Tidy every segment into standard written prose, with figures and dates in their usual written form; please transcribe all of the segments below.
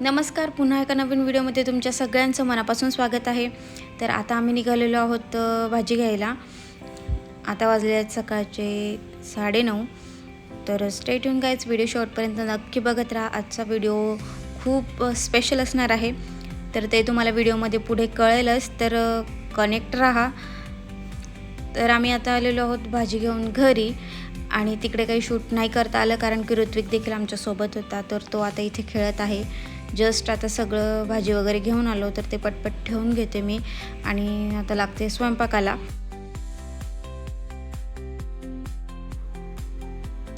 नमस्कार, पुन्हा एका नवीन व्हिडिओमध्ये तुमच्या सगळ्यांचं मनापासून स्वागत आहे। तर आता आम्ही निघालेलो आहोत भाजी घ्यायला। आता वाजले आहेत सकाळचे 9:30। तर स्टे ट्यून गाइस, व्हिडिओ शेवटपर्यंत नक्की बघत राहा। आजचा व्हिडिओ खूप स्पेशल असणार आहे, तर ते तुम्हाला व्हिडिओमध्ये पुढे कळेलच, तर कनेक्ट राहा। तर आम्ही आता आलेलो आहोत भाजी घेऊन घरी, आणि तिकडे काही शूट नाही करता आलं कारण की ऋत्विक देखील आमच्या सोबत होता। तर तो आता इथे खेळत आहे। जस्ट आता सगळं भाजी वगैरे घेऊन आलो, तर ते पटपट ठेवून घेते मी आणि आता लागते स्वयंपाकाला।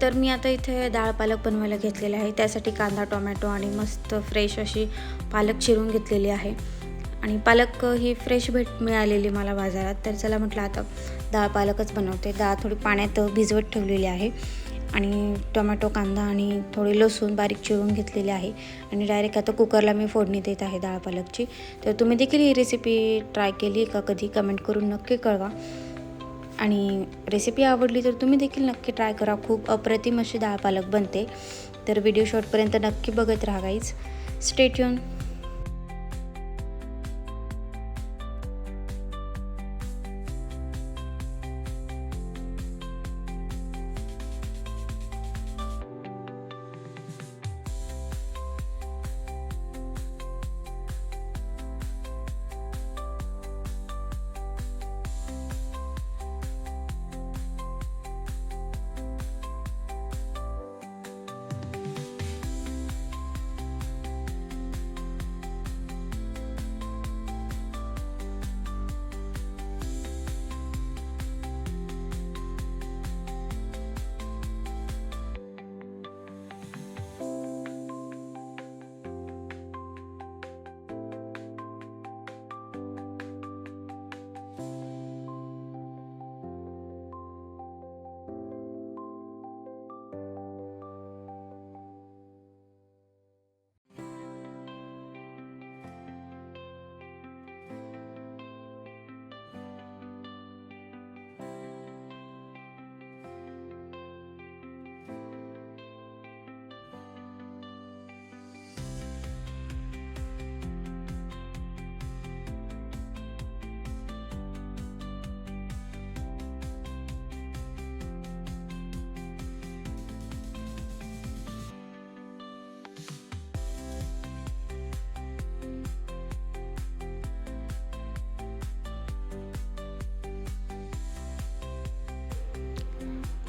तर मी आता इथे डाळ पालक बनवायला घेतलेले आहे। त्यासाठी कांदा, टोमॅटो आणि मस्त फ्रेश अशी पालक चिरून घेतलेली आहे। आणि पालक ही फ्रेश मिळालेली मला बाजारात, तर चला म्हटलं आता डाळ पालकच बनवते। डाळ थोडी पाण्यात भिजवत ठेवलेली आहे, आणि टोमॅटो, कांदा आणि थोडी लसूण बारीक चिरून घेतलेली आहे, आणि डायरेक्ट आता कुकरला मी फोडणी देत आहे डाळ पालकची। तर तुम्ही देखील ही रेसिपी ट्राय केली का कधी, कमेंट करून नक्की कळवा। आणि रेसिपी आवडली तर तुम्ही देखील नक्की ट्राय करा। खूप अप्रतिम अशी डाळ पालक बनते। तर व्हिडिओ शेवटपर्यंत नक्की बघत राहा गाईज, स्टे ट्यून।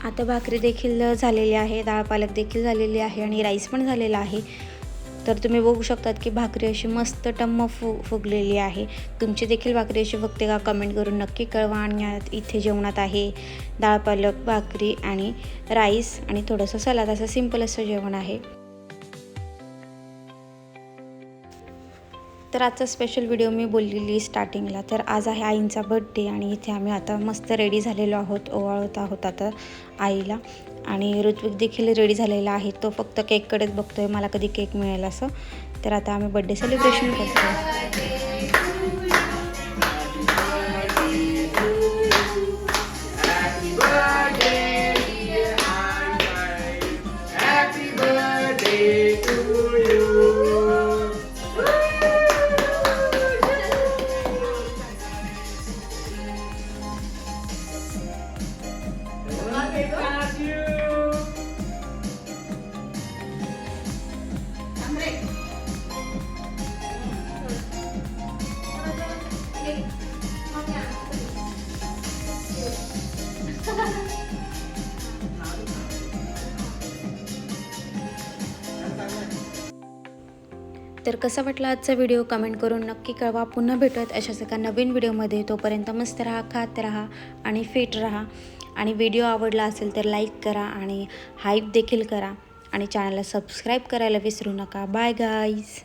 आता भाकरी देखील झालेली आहे, डाळ पालक देखील झालेली आहे, आणि राईस पण झालेला आहे। तर तुम्ही बघू शकतात की भाकरी अशी मस्त टम्म फुगलेली आहे। तुमची देखील भाकरी अशी फुगते का, कमेंट करून नक्की कळवा। आणि इथे जेवणात आहे डाळ पालक, भाकरी आणि राईस आणि थोडंसं सलाद, असं सिंपल असं जेवण आहे। तर आजचा स्पेशल व्हिडिओ मी बोललेली स्टार्टिंगला, तर आज आहे आईंचा बर्थडे, आणि इथे आम्ही आता मस्त रेडी झालेलो आहोत, ओवाळत आहोत आता आईला। आणि ऋत्विक देखील रेडी झालेला आहे, तो फक्त केककडेच बघतोय, मला कधी केक मिळेल असं। तर आता आम्ही बर्थडे सेलिब्रेशन करतो। तर कसा वाटला आजचा व्हिडिओ, कमेंट करून नक्की कळवा। पुन्हा भेटूयात अशाच एका नवीन व्हिडिओमध्ये। तोपर्यंत मस्त राहा, खात राहा आणि फिट राहा। आणि व्हिडिओ आवडला असेल तर लाईक करा आणि हाईप देखील करा, आणि चॅनलला सबस्क्राईब करायला विसरू नका। Bye guys.